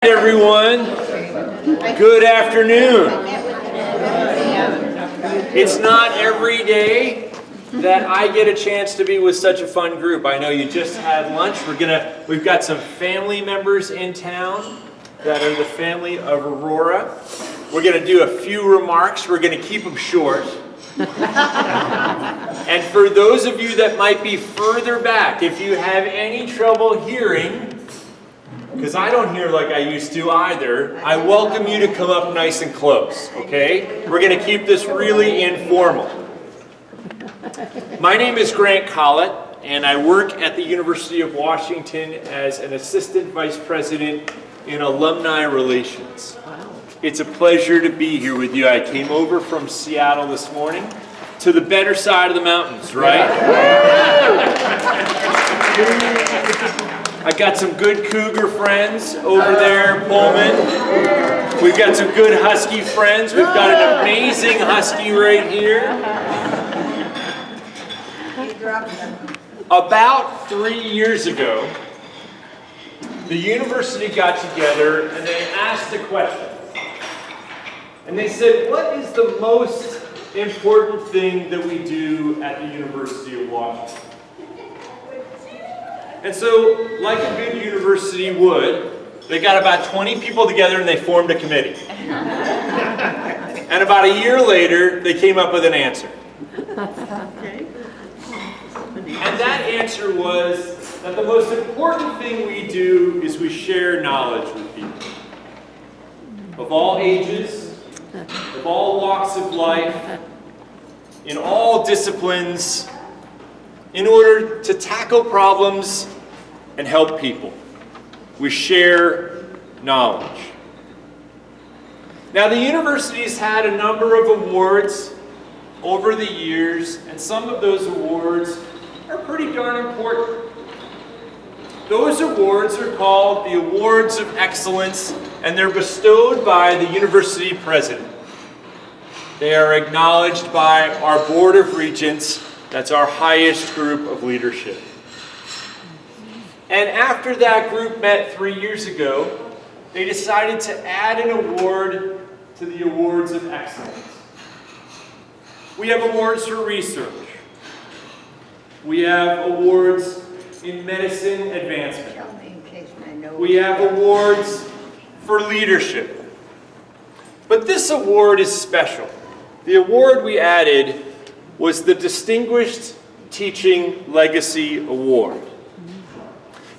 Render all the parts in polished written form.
Everyone, good afternoon. It's not every day that I get a chance to be with such a fun group. I know you just had lunch. We've got some family members in town that are the family of Aurora. We're going to do a few remarks. We're going to keep them short. And for those of you that might be further back, if you have any trouble hearing, because I don't hear like I used to either, I welcome you to come up nice and close, okay? We're going to keep this really informal. My name is Grant Kollett, and I work at the University of Washington as an assistant vice president in alumni relations. It's a pleasure to be here with you. I came over from Seattle this morning to the better side of the mountains, right? I got some good cougar friends over there in Pullman. We've got some good husky friends. We've got an amazing husky right here. About 3 years ago, the university got together and they asked a question. And they said, what is the most important thing that we do at the University of Washington? And so, like a good university would, they got about 20 people together and they formed a committee. And about a year later, they came up with an answer. And that answer was that the most important thing we do is we share knowledge with people. Of all ages, of all walks of life, in all disciplines, in order to tackle problems and help people. We share knowledge. Now, the university's had a number of awards over the years, and some of those awards are pretty darn important. Those awards are called the Awards of Excellence, and they're bestowed by the university president. They are acknowledged by our Board of Regents. That's our highest group of leadership. And after that group met 3 years ago, they decided to add an award to the Awards of Excellence. We have awards for research. We have awards in medicine advancement. We have awards for leadership. But this award is special. The award we added was the Distinguished Teaching Legacy Award.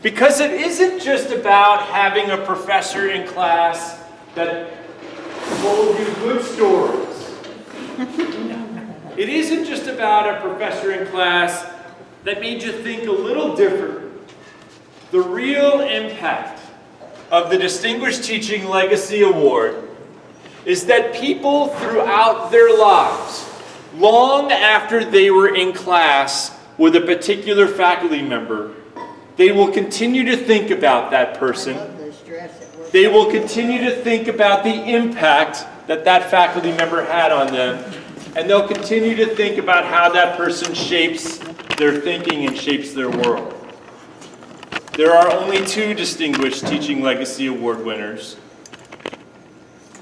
Because it isn't just about having a professor in class that told you good stories. It isn't just about a professor in class that made you think a little different. The real impact of the Distinguished Teaching Legacy Award is that people throughout their lives, long after they were in class with a particular faculty member, they will continue to think about that person. They will continue to think about the impact that that faculty member had on them. And they'll continue to think about how that person shapes their thinking and shapes their world. There are only 2 Distinguished Teaching Legacy Award winners.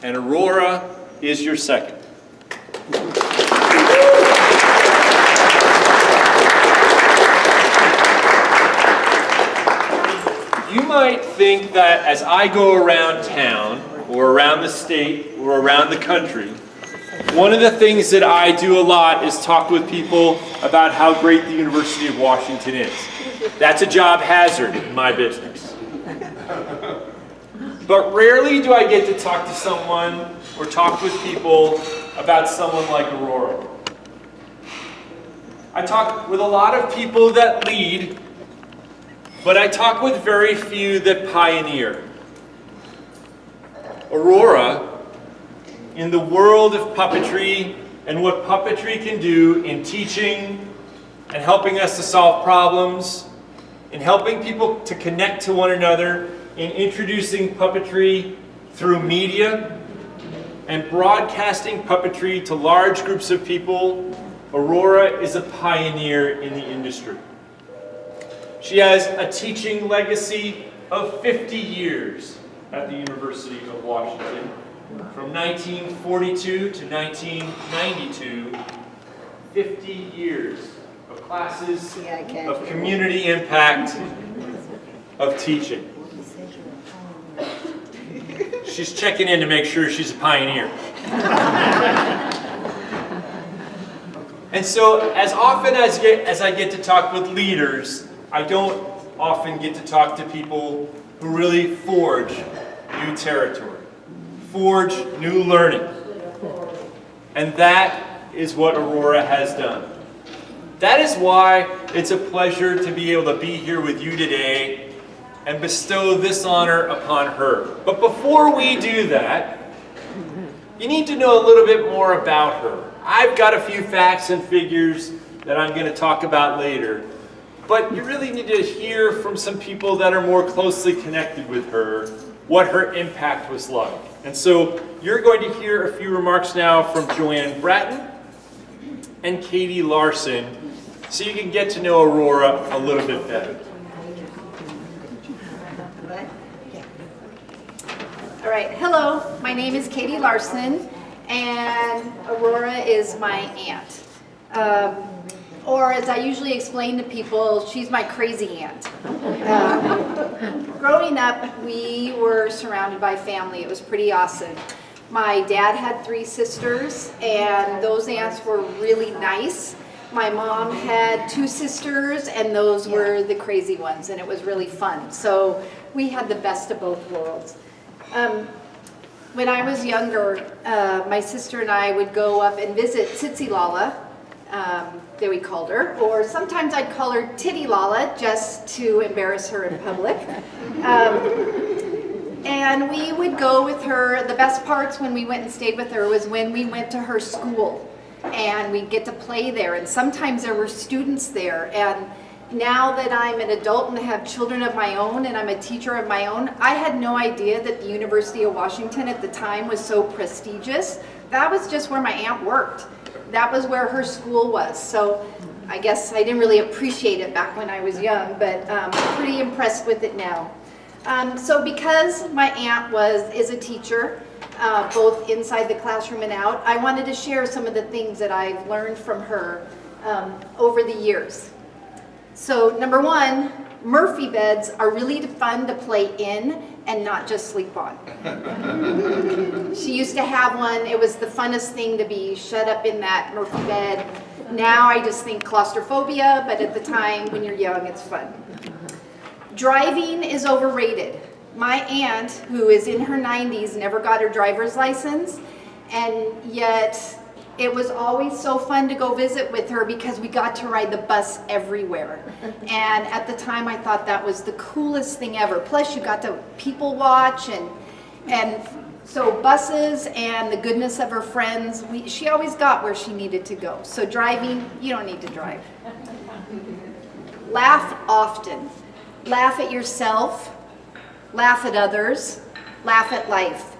And Aurora is your second. You might think that as I go around town, or around the state, or around the country, one of the things that I do a lot is talk with people about how great the University of Washington is. That's a job hazard in my business. But rarely do I get to talk to someone or talk with people about someone like Aurora. I talk with a lot of people that lead, but I talk with very few that pioneer. Aurora, in the world of puppetry and what puppetry can do in teaching and helping us to solve problems, in helping people to connect to one another, in introducing puppetry through media and broadcasting puppetry to large groups of people, Aurora is a pioneer in the industry. She has a teaching legacy of 50 years at the University of Washington. From 1942 to 1992, 50 years of classes, of community impact, of teaching. She's checking in to make sure she's a pioneer. And so, as often as I get to talk with leaders, I don't often get to talk to people who really forge new territory, forge new learning. And that is what Aurora has done. That is why it's a pleasure to be able to be here with you today and bestow this honor upon her. But before we do that, you need to know a little bit more about her. I've got a few facts and figures that I'm going to talk about later, but you really need to hear from some people that are more closely connected with her, what her impact was like. And so you're going to hear a few remarks now from Joanne Bratton and Katy Larson, so you can get to know Aurora a little bit better. All right, hello, my name is Katy Larson, and Aurora is my aunt. Or as I usually explain to people, she's my crazy aunt. Growing up, we were surrounded by family. It was pretty awesome. My dad had 3 sisters, and those aunts were really nice. My mom had 2 sisters, and those were the crazy ones, and it was really fun. So we had the best of both worlds. When I was younger, my sister and I would go up and visit Tsitsi Lala, that we called her, or sometimes I'd call her Titty Lala just to embarrass her in public. And we would go with her. The best parts when we went and stayed with her was when we went to her school and we'd get to play there, and sometimes there were students there. And now that I'm an adult and have children of my own and I'm a teacher of my own, I had no idea that the University of Washington at the time was so prestigious. That was just where my aunt worked. That was where her school was. So I guess I didn't really appreciate it back when I was young, but I'm pretty impressed with it now. So because my aunt is a teacher, both inside the classroom and out, I wanted to share some of the things that I've learned from her over the years. So number 1, Murphy beds are really fun to play in and not just sleep on. She used to have one. It was the funnest thing to be shut up in that Murphy bed. Now I just think claustrophobia, but at the time when you're young, it's fun. Driving is overrated. My aunt, who is in her 90s, never got her driver's license, and yet it was always so fun to go visit with her because we got to ride the bus everywhere. And at the time I thought that was the coolest thing ever. Plus you got to people watch, and so buses and the goodness of her friends, she always got where she needed to go. So driving, you don't need to drive. Laugh often. Laugh at yourself, laugh at others, laugh at life.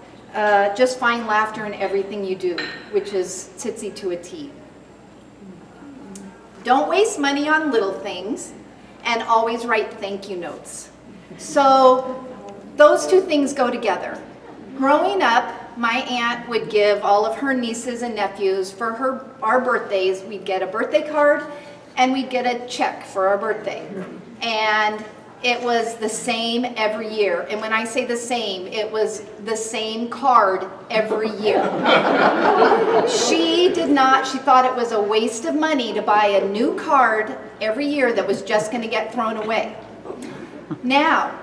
Just find laughter in everything you do, which is Tsitsi to a T. Don't waste money on little things, and always write thank you notes. So those 2 things go together. Growing up, my aunt would give all of her nieces and nephews for our birthdays. We'd get a birthday card and we'd get a check for our birthday. And it was the same every year. And when I say the same, it was the same card every year. She thought it was a waste of money to buy a new card every year that was just going to get thrown away. Now,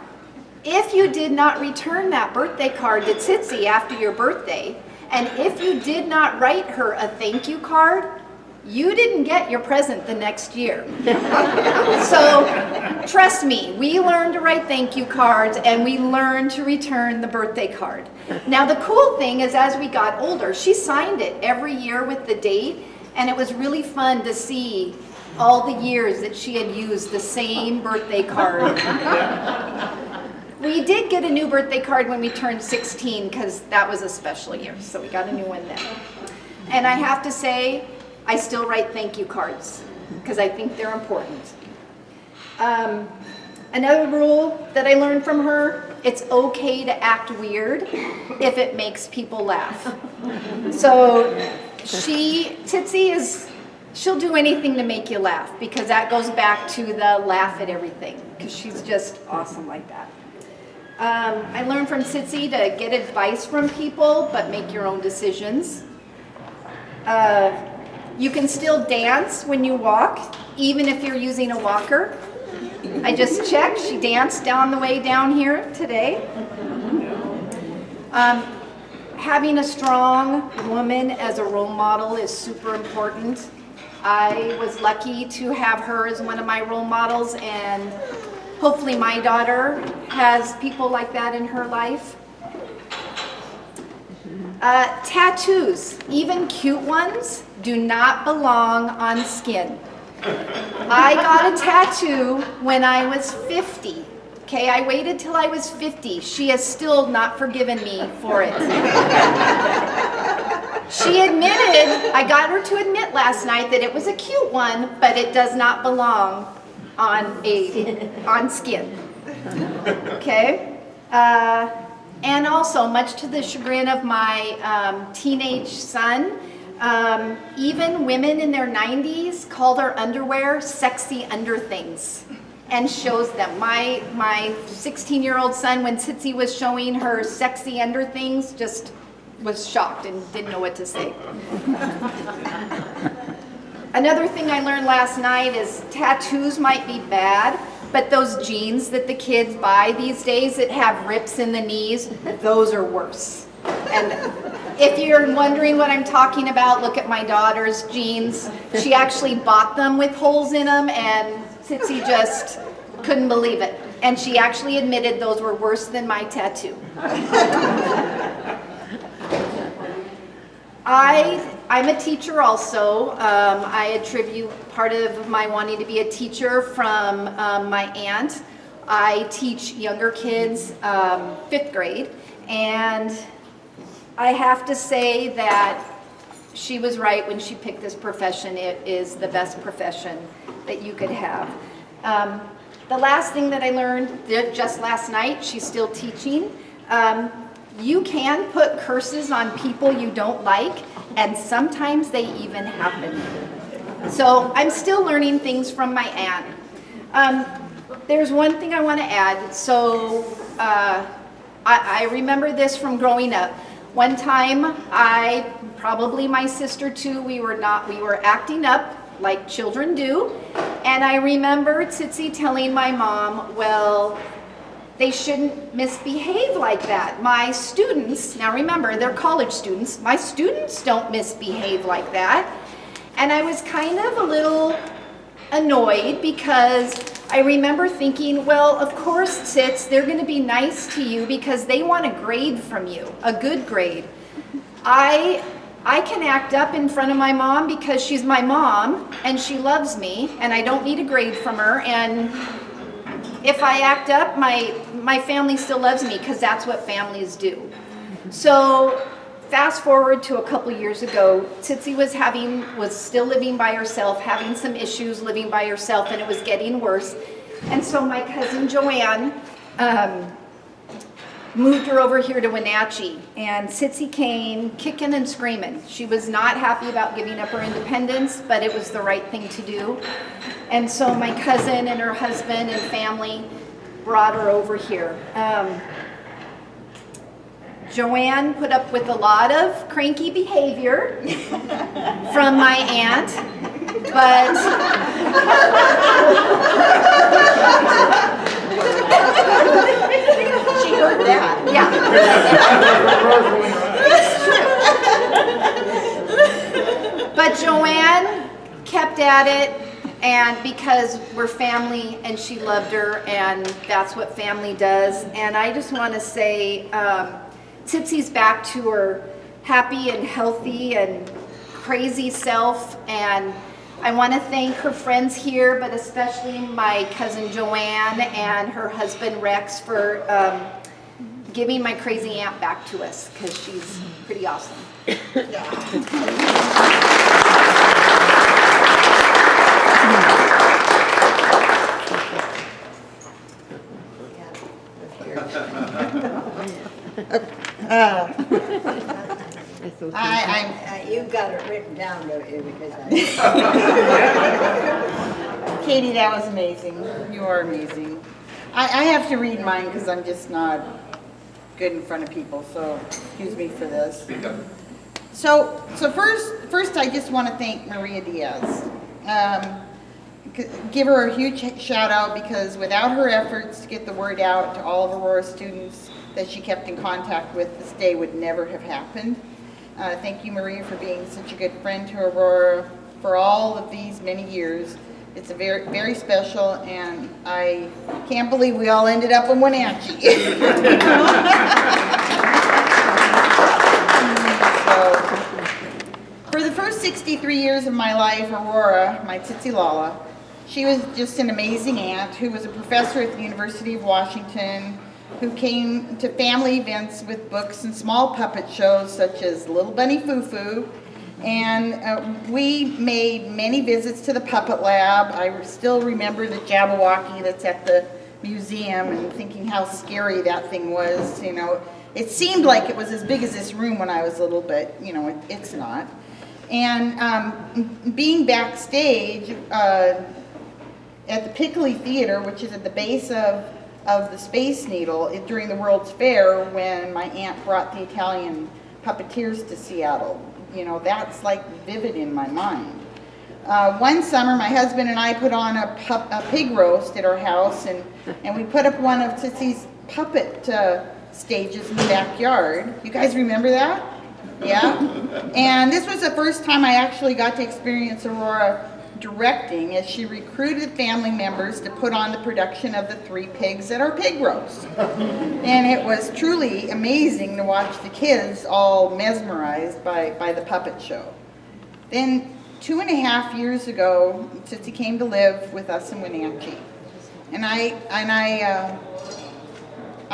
if you did not return that birthday card to Tsitsi after your birthday, and if you did not write her a thank you card, you didn't get your present the next year. So trust me, we learned to write thank you cards and we learned to return the birthday card. Now the cool thing is, as we got older, she signed it every year with the date, and it was really fun to see all the years that she had used the same birthday card. We did get a new birthday card when we turned 16 because that was a special year, so we got a new one then. And I have to say, I still write thank you cards because I think they're important. Another rule that I learned from her, it's okay to act weird if it makes people laugh. So she'll do anything to make you laugh, because that goes back to the laugh at everything, because she's just awesome like that. I learned from Tsitsi to get advice from people, but make your own decisions. You can still dance when you walk, even if you're using a walker. I just checked, she danced down the way down here today. Having a strong woman as a role model is super important. I was lucky to have her as one of my role models, and hopefully my daughter has people like that in her life. Tattoos, even cute ones, do not belong on skin. I got a tattoo when I was 50. Okay, I waited till I was 50. She has still not forgiven me for it. She admitted, I got her to admit last night that it was a cute one, but it does not belong on skin. Okay? And also, much to the chagrin of my teenage son, even women in their 90s call their underwear sexy underthings and shows them. My 16-year-old son, when Tsitsi was showing her sexy underthings, just was shocked and didn't know what to say. Another thing I learned last night is tattoos might be bad, but those jeans that the kids buy these days that have rips in the knees, those are worse. And if you're wondering what I'm talking about, look at my daughter's jeans. She actually bought them with holes in them, and Tsitsi just couldn't believe it. And she actually admitted those were worse than my tattoo. I'm a teacher also. I attribute part of my wanting to be a teacher from my aunt. I teach younger kids, 5th grade, and I have to say that she was right when she picked this profession. It is the best profession that you could have. The last thing that I learned just last night, she's still teaching, you can put curses on people you don't like, and sometimes they even happen. So I'm still learning things from my aunt. There's one thing I want to add. So I remember this from growing up. One time, probably my sister too, we were acting up like children do. And I remember Tsitsi telling my mom, well, they shouldn't misbehave like that. My students, now remember, they're college students, my students don't misbehave like that. And I was kind of a little annoyed because I remember thinking, well, of course, Tsits, they're gonna be nice to you because they want a grade from you, a good grade. I can act up in front of my mom because she's my mom and she loves me and I don't need a grade from her, and if I act up, my family still loves me because that's what families do. So fast forward to a couple years ago, Tsitsi was still living by herself, having some issues living by herself, and it was getting worse. And so my cousin Joanne moved her over here to Wenatchee, and Tsitsi came kicking and screaming. She was not happy about giving up her independence, but it was the right thing to do. And so my cousin and her husband and family brought her over here. Joanne put up with a lot of cranky behavior from my aunt, but she heard that. Yeah. It's true. But Joanne kept at it, and because we're family and she loved her, and that's what family does. And I just want to say, Tsitsi's back to her happy and healthy and crazy self, and I want to thank her friends here, but especially my cousin Joanne and her husband Rex for giving my crazy aunt back to us, because she's pretty awesome. You've got it written down, don't you? Because Katie, that was amazing. You are amazing. I have to read mine because I'm just not good in front of people, so excuse me for this. So first I just want to thank Maria Diaz. Give her a huge shout out because without her efforts to get the word out to all of Aurora students that she kept in contact with, this day would never have happened. Thank you, Maria, for being such a good friend to Aurora for all of these many years. It's a very, very special, and I can't believe we all ended up in Wenatchee. So, for the first 63 years of my life, Aurora, my Tsitsi Lala, she was just an amazing aunt who was a professor at the University of Washington, who came to family events with books and small puppet shows such as Little Bunny Foo Foo. And we made many visits to the puppet lab. I still remember the Jabberwocky that's at the museum and thinking how scary that thing was. You know, it seemed like it was as big as this room when I was little, but you know, it's not. And being backstage at the Piccoli Theater, which is at the base of the Space Needle, during the World's Fair when my aunt brought the Italian puppeteers to Seattle. You know, that's like vivid in my mind. One summer, my husband and I put on a pig roast at our house, and we put up one of Tsitsi's puppet stages in the backyard. You guys remember that? Yeah? And this was the first time I actually got to experience Aurora directing as she recruited family members to put on the production of the 3 pigs at our pig roast. And it was truly amazing to watch the kids all mesmerized by the puppet show. Then 2.5 years ago, Tsitsi came to live with us in Wenatchee. And I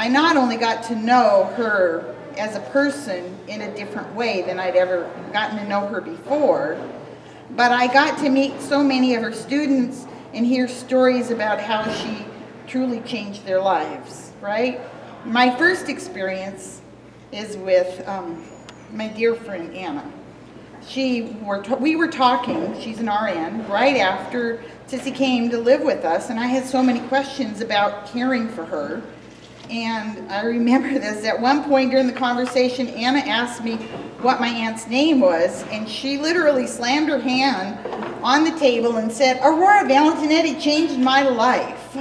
not only got to know her as a person in a different way than I'd ever gotten to know her before, but I got to meet so many of her students and hear stories about how she truly changed their lives, right? My first experience is with my dear friend Anna. We were talking, she's an RN, right after Tsitsi came to live with us, and I had so many questions about caring for her. And I remember this, at one point during the conversation, Anna asked me what my aunt's name was, and she literally slammed her hand on the table and said, "Aurora Valentinetti changed my life."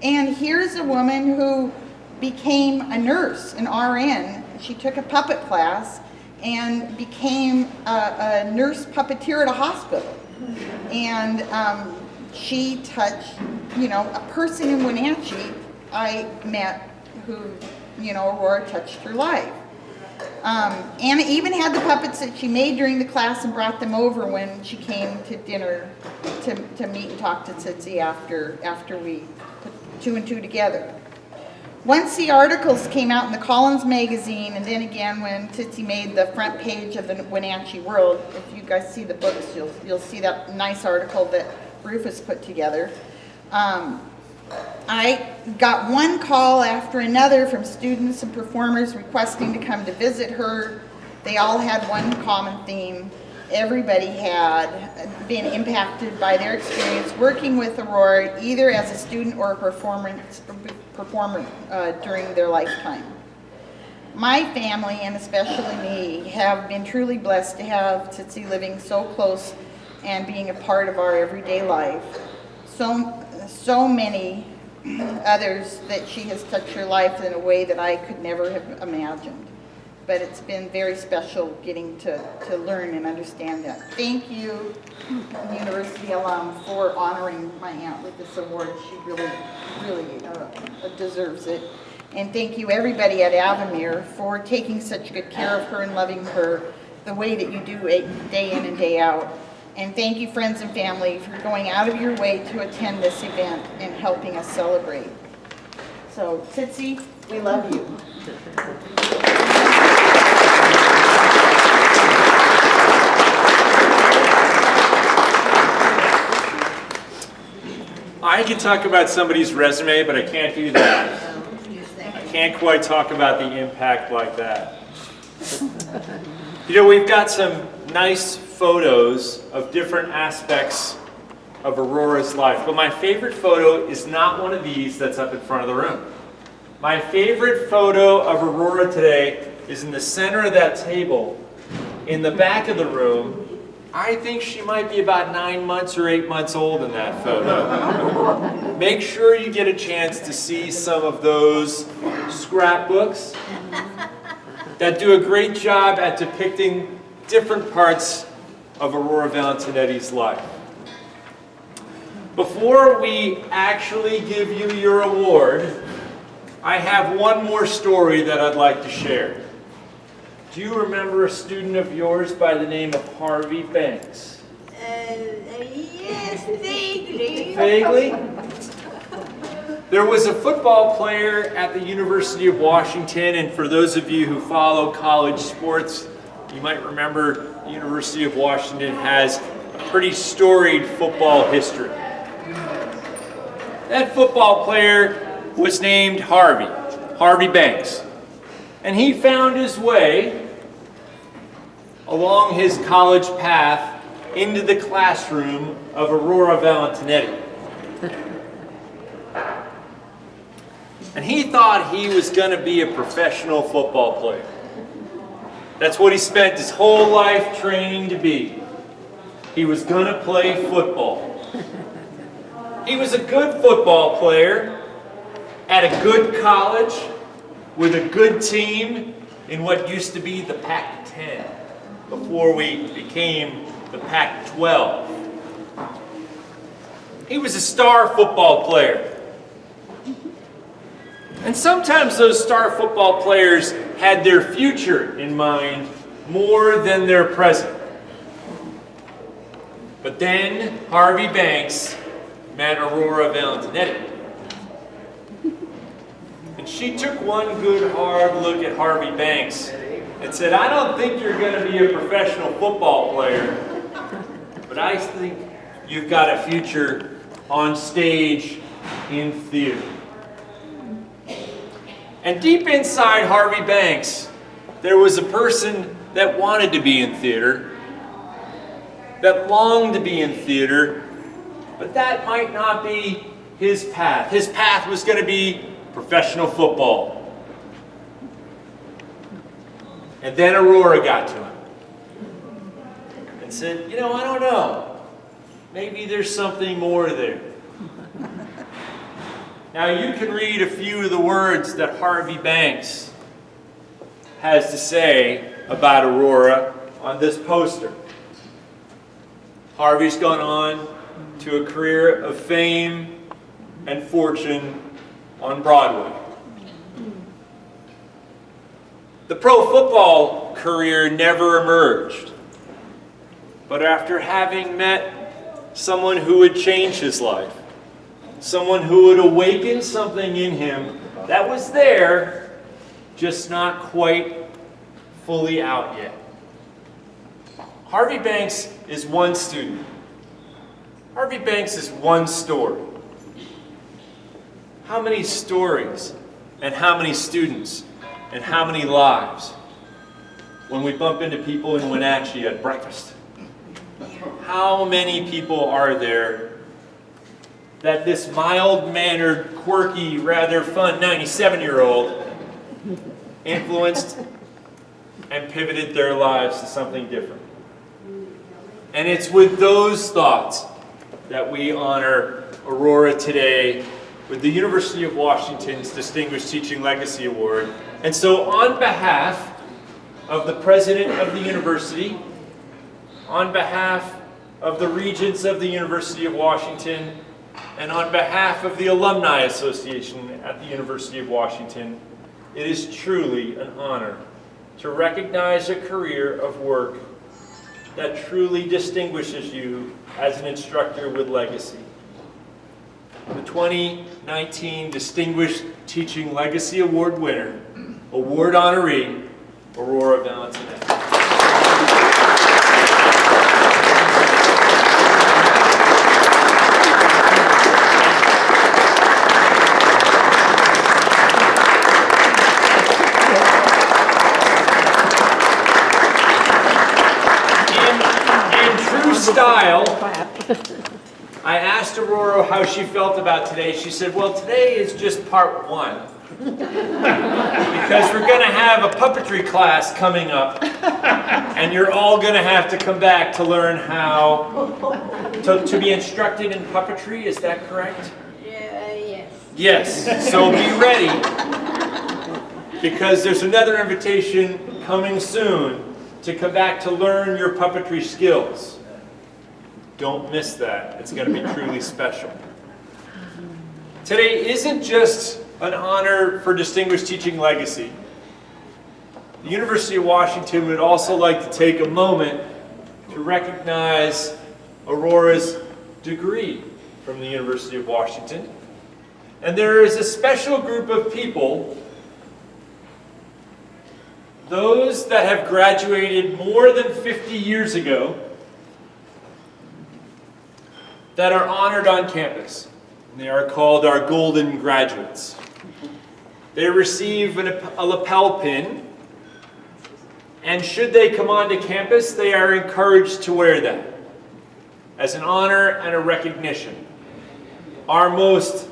And here's a woman who became a nurse, an RN. She took a puppet class and became a nurse puppeteer at a hospital. And she touched, you know, a person in Wenatchee I met who, you know, Aurora touched her life. Anna even had the puppets that she made during the class and brought them over when she came to dinner to meet and talk to Tsitsi after we put 2 and 2 together. Once the articles came out in the Collins magazine, and then again when Tsitsi made the front page of the Wenatchee World, if you guys see the books, you'll see that nice article that Rufus put together. I got one call after another from students and performers requesting to come to visit her. They all had one common theme. Everybody had been impacted by their experience working with Aurora, either as a student or a performer during their lifetime. My family, and especially me, have been truly blessed to have Tsitsi living so close and being a part of our everyday life. So many others that she has touched her life in a way that I could never have imagined. But it's been very special getting to learn and understand that. Thank you, University alum, for honoring my aunt with this award. She really deserves it. And thank you everybody at Avamere for taking such good care of her and loving her the way that you do day in and day out. And thank you, friends and family, for going out of your way to attend this event and helping us celebrate. So, Tsitsi, we love you. I can talk about somebody's resume, but I can't do that. I can't quite talk about the impact like that. You know, we've got some nice photos of different aspects of Aurora's life, but my favorite photo is not one of these that's up in front of the room. My favorite photo of Aurora today is in the center of that table, in the back of the room. I think she might be about 9 months or 8 months old in that photo. Make sure you get a chance to see some of those scrapbooks that do a great job at depicting different parts of Aurora Valentinetti's life. Before we actually give you your award, I have one more story that I'd like to share. Do you remember a student of yours by the name of Harvey Banks? Yes, vaguely. Vaguely? There was a football player at the University of Washington, and for those of you who follow college sports, you might remember the University of Washington has a pretty storied football history. That football player was named Harvey Banks. And he found his way along his college path into the classroom of Aurora Valentinetti. And he thought he was going to be a professional football player. That's what he spent his whole life training to be. He was going to play football. He was a good football player at a good college with a good team in what used to be the Pac-10 before we became the Pac-12. He was a star football player. And sometimes those star football players had their future in mind more than their present. But then Harvey Banks met Aurora Valentinetti. And she took one good hard look at Harvey Banks and said, I don't think you're going to be a professional football player, but I think you've got a future on stage in theater. And deep inside Harvey Banks, there was a person that wanted to be in theater, that longed to be in theater, but that might not be his path. His path was going to be professional football. And then Aurora got to him and said, you know, I don't know. Maybe there's something more there. Now you can read a few of the words that Harvey Banks has to say about Aurora on this poster. Harvey's gone on to a career of fame and fortune on Broadway. The pro football career never emerged, but after having met someone who would change his life, someone who would awaken something in him that was there, just not quite fully out yet. Harvey Banks is one student. Harvey Banks is one story. How many stories and how many students and how many lives when we bump into people in Wenatchee at breakfast? How many people are there that this mild-mannered, quirky, rather fun 97-year-old influenced and pivoted their lives to something different? And it's with those thoughts that we honor Aurora today with the University of Washington's Distinguished Teaching Legacy Award. And so on behalf of the president of the university, on behalf of the regents of the University of Washington, and on behalf of the Alumni Association at the University of Washington, it is truly an honor to recognize a career of work that truly distinguishes you as an instructor with legacy. The 2019 Distinguished Teaching Legacy Award winner, award honoree, Aurora Valentinetti. I asked Aurora how she felt about today. She said, well, today is just part one. Because we're going to have a puppetry class coming up. And you're all going to have to come back to learn how to be instructed in puppetry. Is that correct? Yes. Yes. So be ready. Because there's another invitation coming soon to come back to learn your puppetry skills. Don't miss that. It's going to be truly special. Today isn't just an honor for Distinguished Teaching Legacy. The University of Washington would also like to take a moment to recognize Aurora's degree from the University of Washington. And there is a special group of people, those that have graduated more than 50 years ago, that are honored on campus. And they are called our Golden Graduates. They receive a lapel pin, and should they come onto campus, they are encouraged to wear that as an honor and a recognition. Our most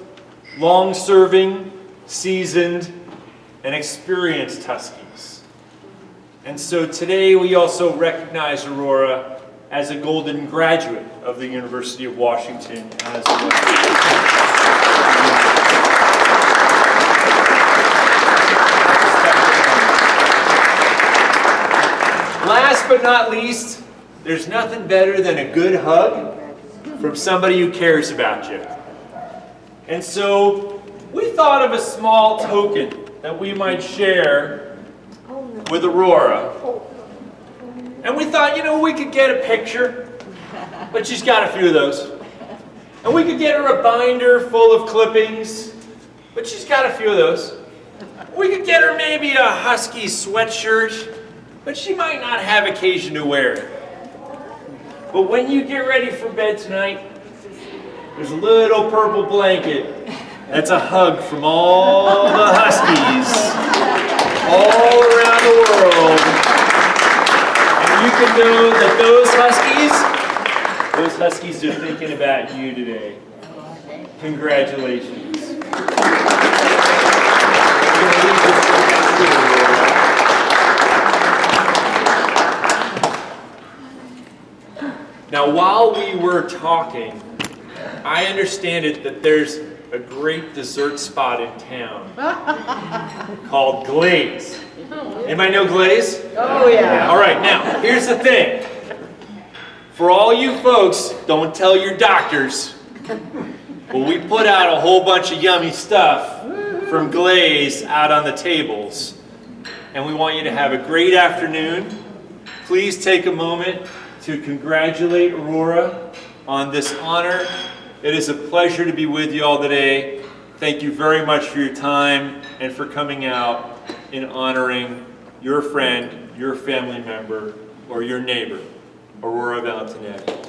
long-serving, seasoned, and experienced Huskies. And so today we also recognize Aurora as a Golden Graduate of the University of Washington as well. Last but not least, there's nothing better than a good hug from somebody who cares about you. And so we thought of a small token that we might share with Aurora. And we thought, you know, we could get a picture, but she's got a few of those. And we could get her a binder full of clippings, but she's got a few of those. We could get her maybe a Husky sweatshirt, but she might not have occasion to wear it. But when you get ready for bed tonight, there's a little purple blanket. That's a hug from all the Huskies all around the world. And you can know that those Huskies are thinking about you today. Congratulations. Now, while we were talking, I understand it that there's a great dessert spot in town called Glaze. Anybody know Glaze? Oh, yeah. All right, now, here's the thing. For all you folks, don't tell your doctors, but we put out a whole bunch of yummy stuff from Glaze out on the tables. And we want you to have a great afternoon. Please take a moment to congratulate Aurora on this honor. It is a pleasure to be with you all today. Thank you very much for your time and for coming out and honoring your friend, your family member, or your neighbor, Aurora Valentinetti.